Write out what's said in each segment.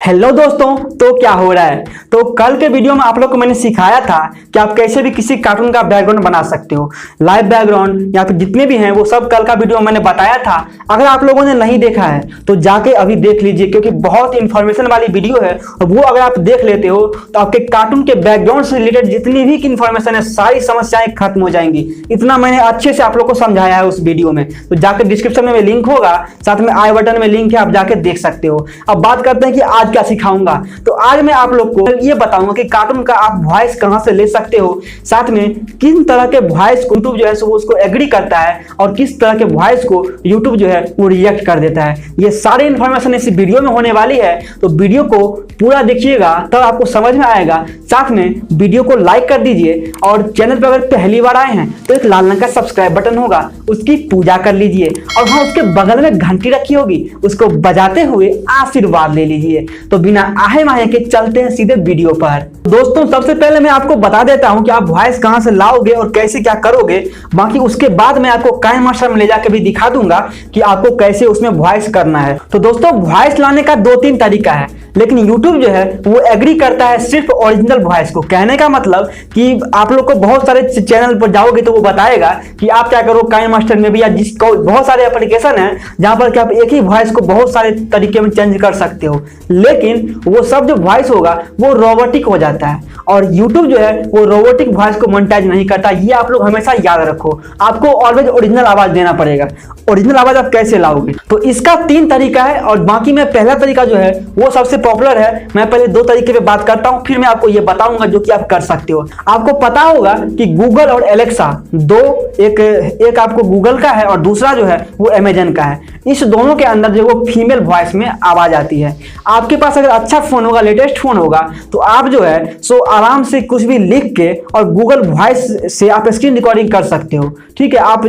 Hello दोस्तों, तो क्या हो रहा है। तो कल के वीडियो में आप लोग को मैंने सिखाया था कि आप कैसे भी किसी कार्टून का बैकग्राउंड बना सकते हो, लाइव बैकग्राउंड या फिर जितने भी हैं वो सब कल का वीडियो मैंने बताया था। अगर आप लोगों ने नहीं देखा है तो जाके अभी देख लीजिए, क्योंकि बहुत इंफॉर्मेशन वाली वीडियो है। और वो अगर आप देख लेते हो तो आपके कार्टून के बैकग्राउंड से रिलेटेड जितनी भी इंफॉर्मेशन है सारी समस्याएं खत्म हो जाएंगी। इतना मैंने अच्छे से आप लोग को समझाया है उस वीडियो में। तो जाकर डिस्क्रिप्शन में लिंक होगा, साथ में आई बटन में लिंक है, आप जाके देख सकते हो। अब बात करते हैं कि आज क्या सिखाऊंगा। तो आज मैं आप लोग को ये बताऊंगा कि कार्टून का आप वॉइस कहां से ले सकते हो, साथ में किन तरह के वॉइस को यूट्यूब जो है वो उसको एग्री करता है और किस तरह के वॉइस को यूट्यूब जो है वो रिएक्ट कर देता है। ये सारी इंफॉर्मेशन इस वीडियो में होने वाली है, तो वीडियो को पूरा देखिएगा तब आपको समझ में आएगा। साथ में वीडियो को लाइक कर दीजिए और चैनल पर अगर पहली बार आए हैं तो एक लाल रंग का सब्सक्राइब बटन होगा, उसकी पूजा कर लीजिए। और हाँ, उसके बगल में घंटी रखी होगी, उसको बजाते हुए आशीर्वाद ले लीजिए। तो बिना आहे माहे के चलते हैं सीधे वीडियो पर। दोस्तों, सबसे पहले मैं आपको बता देता हूं कि आप वॉइस कहां से लाओगे और कैसे क्या करोगे। बाकी उसके बाद मैं आपको काइनमास्टर में ले जाकर भी दिखा दूंगा कि आपको कैसे उसमें वॉइस करना है। तो दोस्तों, वॉइस लाने का 2-3 तरीका है, लेकिन YouTube जो है वो एग्री करता है सिर्फ ओरिजिनल वॉइस को। कहने का मतलब कि आप लोग को बहुत सारे चैनल पर जाओगे तो वो बताएगा कि आप क्या करो काइनमास्टर में भी, या जिसको बहुत सारे एप्लीकेशन है जहां पर कि आप एक ही वॉइस को बहुत सारे तरीके में चेंज कर सकते हो। लेकिन वो सब जो वॉइस होगा वो रोबोटिक हो जाता है, और YouTube जो है वो रोबोटिक वॉइस को मोनेटाइज नहीं करता। ये आप लोग हमेशा याद रखो, आपको ऑलवेज ओरिजिनल आवाज देना पड़ेगा। ओरिजिनल आवाज आप कैसे लाओगे, तो इसका 3 तरीका है। और बाकी में पहला तरीका जो है वो सबसे पॉपुलर है। मैं पहले 2 तरीके पे बात करता हूं, फिर मैं आपको ये बताऊंगा जो कि आप कर सकते हो। आपको पता होगा कि गूगल और एलेक्सा एक आपको गूगल का है और दूसरा जो है वो अमेजन का है। इस दोनों के अंदर जो वो फीमेल वॉइस में आवाज आती है। आपके पास अगर अच्छा फोन होगा, लेटेस्ट फोन होगा, तो आप जो है सो आराम से कुछ भी लिख के और गूगल वॉइस से आप स्क्रीन रिकॉर्डिंग कर सकते हो। ठीक है, आप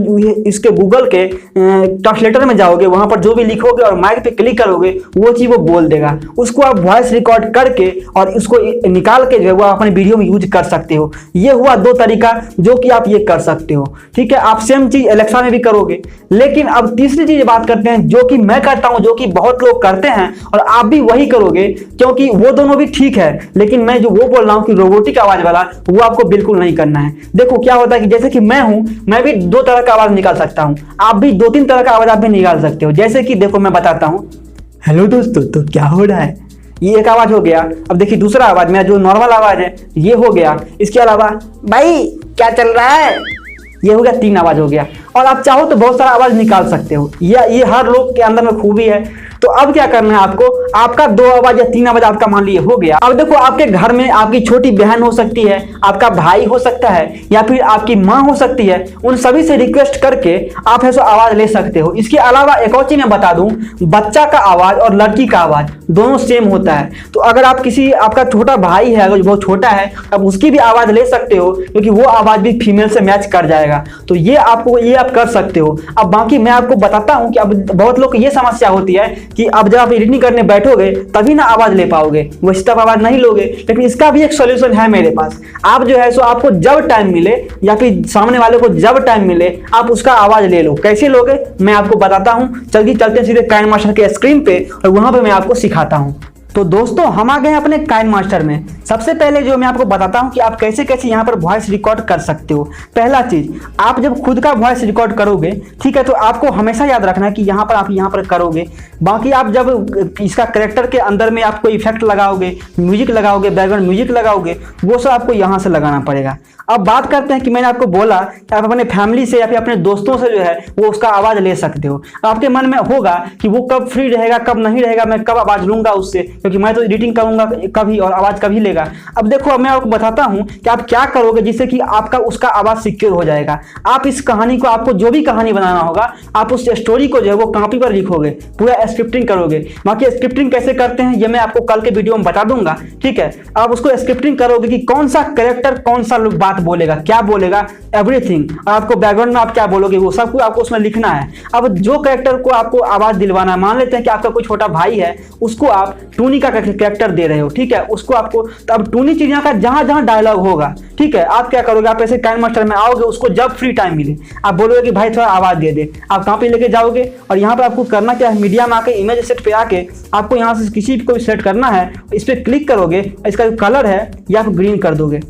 इसके गूगल के ट्रांसलेटर में जाओगे, वहां पर जो भी लिखोगे और माइक पे क्लिक करोगे वो चीज वो बोल देगा। उसको आप वॉइस रिकॉर्ड करके और इसको निकाल के जो है वो अपने वीडियो में यूज कर सकते हो। ये हुआ 2 तरीका जो कि आप ये कर सकते हो। ठीक है, आप सेम चीज एलेक्सा में भी करोगे। लेकिन अब तीसरी चीज बात करते हैं जो कि मैं करता हूं, जो कि बहुत लोग करते हैं और आप भी वही करोगे, क्योंकि वो दोनों भी ठीक है। लेकिन मैं जो वो बोल रहा हूं कि रोबोटिक आवाज वाला, वो आपको बिल्कुल नहीं करना है। देखो क्या होता है कि जैसे कि मैं हूं, मैं भी 2 तरह का आवाज निकाल सकता हूं, आप भी 2-3 तरह का आवाज आप भी निकाल सकते हो। जैसे कि देखो मैं बताता हूं। हेलो दोस्तों, तो क्या हो रहा है, ये एक आवाज हो गया। अब देखिए दूसरा आवाज, मेरा जो नॉर्मल आवाज है ये हो गया। इसके अलावा भाई क्या चल रहा है, ये हो गया। 3 आवाज हो गया। और आप चाहो तो बहुत सारा आवाज निकाल सकते हो, ये हर लोग के अंदर में खूबी है। तो अब क्या करना है आपको, आपका 2 आवाज या 3 आवाज आपका मान लीजिए हो गया। अब देखो आपके घर में आपकी छोटी बहन हो सकती है, आपका भाई हो सकता है, या फिर आपकी माँ हो सकती है। उन सभी से रिक्वेस्ट करके आप ऐसा आवाज ले सकते हो। इसके अलावा एक और चीज मैं बता दूं, बच्चा का आवाज और लड़की का आवाज दोनों सेम होता है। तो अगर आप आपका छोटा भाई है, अगर बहुत छोटा है, आप उसकी भी आवाज ले सकते हो, क्योंकि वो आवाज भी फीमेल से मैच कर जाएगा। तो ये आप कर सकते हो। अब बाकी मैं आपको बताता हूं कि अब बहुत लोग को ये समस्या होती है कि अब जब आप एडिटिंग करने बैठोगे तभी ना आवाज ले पाओगे, वैसे तब आवाज नहीं लोगे। लेकिन इसका भी एक सॉल्यूशन है मेरे पास। आप जो है सो आपको जब टाइम मिले या फिर सामने वाले को जब टाइम मिले आप उसका आवाज ले लो। कैसे लोगे मैं आपको बताता हूं। चलिए चलते हैं सीधे काइनमास्टर के स्क्रीन पे और वहां पे मैं आपको सिखाता हूं। तो दोस्तों, हम आ गए अपने काइनमास्टर में। सबसे पहले जो मैं आपको बताता हूं कि आप कैसे कैसे यहां पर वॉइस रिकॉर्ड कर सकते हो। पहला चीज, आप जब खुद का वॉइस रिकॉर्ड करोगे, ठीक है, तो आपको हमेशा याद रखना है कि यहां पर आप यहां पर करोगे। बाकी आप जब इसका कैरेक्टर के अंदर में आपको इफेक्ट लगाओगे, म्यूजिक लगाओगे, बैकग्राउंड म्यूजिक लगाओगे, वो सब आपको यहां से लगाना पड़ेगा। अब बात करते हैं कि मैंने आपको बोला कि आप अपने फैमिली से या फिर अपने दोस्तों से जो है वो उसका आवाज ले सकते हो। आपके मन में होगा कि वो कब फ्री रहेगा, कब नहीं रहेगा, मैं कब आवाज लूंगा उससे, क्योंकि मैं तो एडिटिंग करूंगा कभी और आवाज कभी लेगा। अब देखो मैं आपको बताता हूं कि आप क्या करोगे जिससे कि आपका उसका आवाज सिक्योर हो जाएगा। आप इस कहानी को, आपको जो भी कहानी बनाना होगा, आप उस स्टोरी को जो है वो कॉपी पर लिखोगे, पूरा स्क्रिप्टिंग करोगे। बाकी स्क्रिप्टिंग कैसे करते हैं ये मैं आपको कल के वीडियो में बता दूंगा। ठीक है, आप उसको स्क्रिप्टिंग करोगे कि कौन सा कैरेक्टर कौन सा बात बोलेगा, क्या बोलेगा, एवरीथिंग। आपको बैकग्राउंड में आप क्या बोलोगे वो सब कुछ आपको उसमें लिखना है। अब जो कैरेक्टर को आपको आवाज दिलवाना है, मान लेते हैं कि आपका कोई छोटा भाई है, उसको आप टूनी का कैरेक्टर दे रहे हो। ठीक है, उसको आपको तो अब टूनी चिड़िया का जहां जहां डायलॉग होगा, ठीक है, आप क्या करोगे, आप ऐसे काइन मास्टर में आओगे, उसको जब फ्री टाइम मिले आप बोलोगे कि भाई थोड़ा आवाज दे दे, आप कहाँ पे लेके जाओगे और यहाँ पर आपको करना क्या है, मीडिया में आके इमेज सेट पे आके आपको यहाँ से किसी को भी सेलेक्ट करना है, इस पर क्लिक करोगे, इसका जो कलर है ये आप ग्रीन कर दोगे,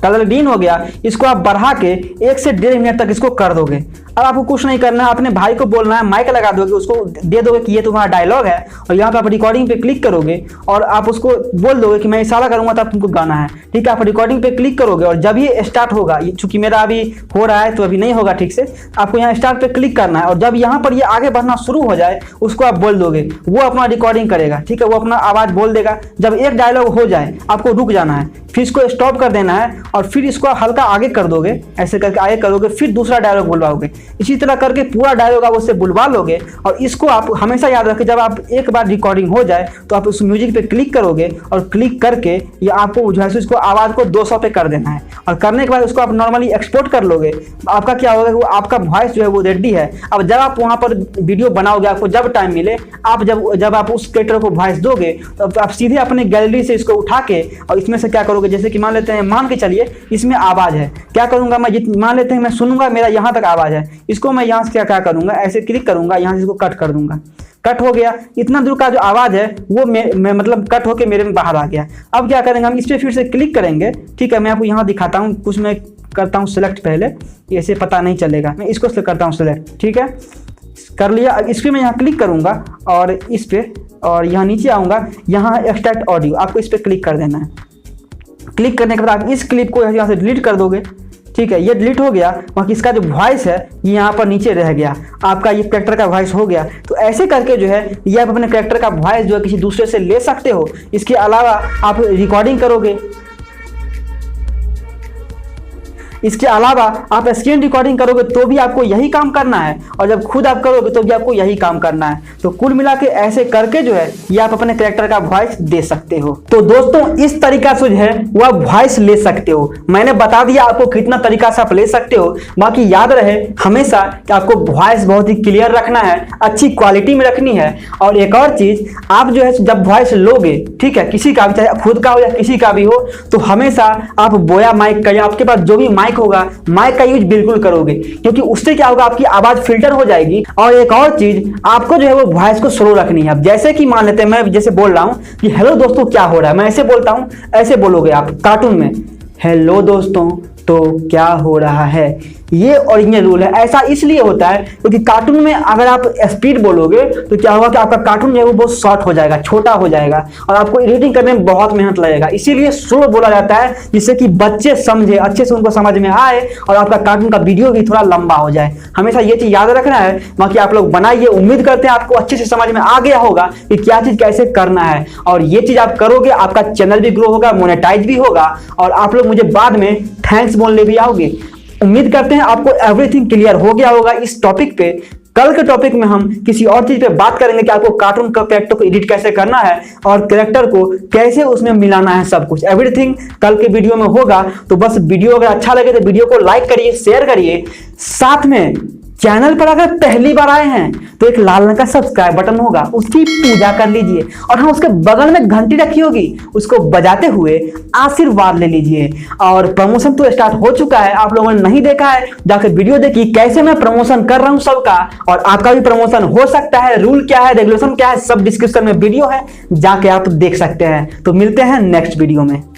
कलर ग्रीन हो गया, इसको आप बढ़ा के 1 से 1.5 मिनट तक इसको कर दोगे। अब आपको कुछ नहीं करना है, अपने भाई को बोलना है, माइक लगा दोगे, उसको दे दोगे कि ये तुम्हारा डायलॉग है और यहाँ पे आप रिकॉर्डिंग पे क्लिक करोगे और आप उसको बोल दोगे कि मैं इशारा करूंगा तब तुमको गाना है, ठीक है। आप रिकॉर्डिंग पे क्लिक करोगे और जब ये स्टार्ट होगा, चूंकि मेरा अभी हो रहा है तो अभी नहीं होगा ठीक से, आपको यहाँ स्टार्ट पे क्लिक करना है और जब यहाँ पर ये आगे बढ़ना शुरू हो जाए उसको आप बोल दोगे, वो अपना रिकॉर्डिंग करेगा, ठीक है, वो अपना आवाज़ बोल देगा। जब एक डायलॉग हो जाए आपको रुक जाना है, फिर इसको स्टॉप कर देना है और फिर इसको हल्का आगे कर दोगे, ऐसे करके आगे करोगे, फिर दूसरा डायलॉग बुलवाओगे, इसी तरह करके पूरा डायलॉग आप उससे बुलवा लोगे। और इसको आप हमेशा याद रखें, जब आप एक बार रिकॉर्डिंग हो जाए तो आप उस म्यूजिक पे क्लिक करोगे और क्लिक करके ये आपको जो है इसको आवाज़ को 200 पे कर देना है और करने के बाद उसको आप नॉर्मली एक्सपोर्ट कर लोगे। आपका क्या होगा, वो आपका वॉइस जो है वो रेडी है। अब जब आप वहाँ पर वीडियो बनाओगे, आपको जब टाइम मिले, आप जब आप उस क्रिएटर को वॉइस दोगे तो आप सीधे अपने गैलरी से इसको उठा के और इसमें से क्या करोगे, जैसे कि मान लेते हैं, मान के चलिए इसमें आवाज़ है, क्या करूँगा मैं, मान लेते हैं मैं सुनूंगा, मेरा यहाँ तक आवाज़ है, इसको मैं यहाँ से क्या करूँगा, ऐसे क्लिक करूँगा, यहाँ से इसको कट कर दूंगा, कट हो गया, इतना दूर का जो आवाज़ है वो मैं मतलब कट होके मेरे में बाहर आ गया। अब क्या करेंगे, हम इस पर फिर से क्लिक करेंगे, ठीक है, मैं आपको यहाँ दिखाता हूँ, कुछ मैं करता हूँ सिलेक्ट, पहले ऐसे पता नहीं चलेगा, मैं इसको करता हूँ सिलेक्ट, ठीक है, कर लिया। अब इस पर मैं यहाँ क्लिक करूँगा और इस पर, और यहाँ नीचे आऊँगा, यहाँ एक्सट्रैक्ट ऑडियो, आपको इस पर क्लिक कर देना है। क्लिक करने के बाद आप इस क्लिप को यहाँ से डिलीट कर दोगे, ठीक है, ये डिलीट हो गया। बाकी इसका जो वॉइस है ये यहाँ पर नीचे रह गया, आपका ये कैरेक्टर का वॉइस हो गया। तो ऐसे करके जो है ये आप अपने कैरेक्टर का वॉइस जो है किसी दूसरे से ले सकते हो। इसके अलावा आप रिकॉर्डिंग करोगे, इसके अलावा आप स्क्रीन रिकॉर्डिंग करोगे तो भी आपको यही काम करना है, और जब खुद आप करोगे तो भी आपको यही काम करना है। तो कुल मिला के ऐसे करके जो है ये आप अपने कैरेक्टर का वॉइस दे सकते हो। तो दोस्तों इस तरीका से जो है वो आप वॉइस ले सकते हो। मैंने बता दिया आपको कितना तरीका से आप ले सकते हो। बाकी याद रहे हमेशा कि आपको वॉइस बहुत ही क्लियर रखना है, अच्छी क्वालिटी में रखनी है। और एक और चीज, आप जो है जब वॉइस लोगे, ठीक है, किसी का भी, चाहे खुद का हो या किसी का भी हो, तो हमेशा आप बोया माइक का या आपके पास जो भी माइक होगा, माइक का यूज बिल्कुल करोगे, क्योंकि उससे क्या होगा, आपकी आवाज फिल्टर हो जाएगी। और एक और चीज, आपको जो है वो वॉइस को स्लो रखनी है। अब जैसे कि मान लेते हैं मैं जैसे बोल रहा हूं कि हेलो दोस्तों क्या हो रहा है, मैं ऐसे बोलता हूं, ऐसे बोलोगे आप कार्टून में, हेलो दोस्तों तो क्या हो रहा है। ये ओरिजिनल रूल है। ऐसा इसलिए होता है क्योंकि कार्टून में अगर आप स्पीड बोलोगे तो क्या होगा कि आपका कार्टून जो है वो बहुत शॉर्ट हो जाएगा, छोटा हो जाएगा, और आपको एडिटिंग करने में बहुत मेहनत लगेगा। इसीलिए स्लो बोला जाता है, जिससे कि बच्चे समझे, अच्छे से उनको समझ में आए और आपका कार्टून का वीडियो भी थोड़ा लंबा हो जाए। हमेशा ये चीज याद रखना है। बाकी आप लोग बनाइए, उम्मीद करते हैं आपको अच्छे से समझ में आ गया होगा कि क्या चीज कैसे करना है, और ये चीज आप करोगे आपका चैनल भी ग्रो होगा, मोनेटाइज भी होगा, और आप लोग मुझे बाद में थैंक्स बोलने भी आओगे। उम्मीद करते हैं आपको एवरीथिंग क्लियर हो गया होगा इस टॉपिक पे। कल के टॉपिक में हम किसी और चीज पे बात करेंगे कि आपको कार्टून का कैरेक्टर को एडिट कैसे करना है और कैरेक्टर को कैसे उसमें मिलाना है, सब कुछ एवरीथिंग कल के वीडियो में होगा। तो बस वीडियो अगर अच्छा लगे तो वीडियो को लाइक करिए, शेयर करिए, साथ में चैनल पर अगर पहली बार आए हैं तो एक लाल रंग का सब्सक्राइब बटन होगा, उसकी पूजा कर लीजिए, और हाँ उसके बगल में घंटी रखी होगी, उसको बजाते हुए आशीर्वाद ले लीजिए। और प्रमोशन तो स्टार्ट हो चुका है, आप लोगों ने नहीं देखा है जाकर वीडियो देखिए कैसे मैं प्रमोशन कर रहा हूं सबका, और आपका भी प्रमोशन हो सकता है। रूल क्या है, रेगुलेशन क्या है, सब डिस्क्रिप्शन में वीडियो है, जाके आप देख सकते हैं। तो मिलते हैं नेक्स्ट वीडियो में।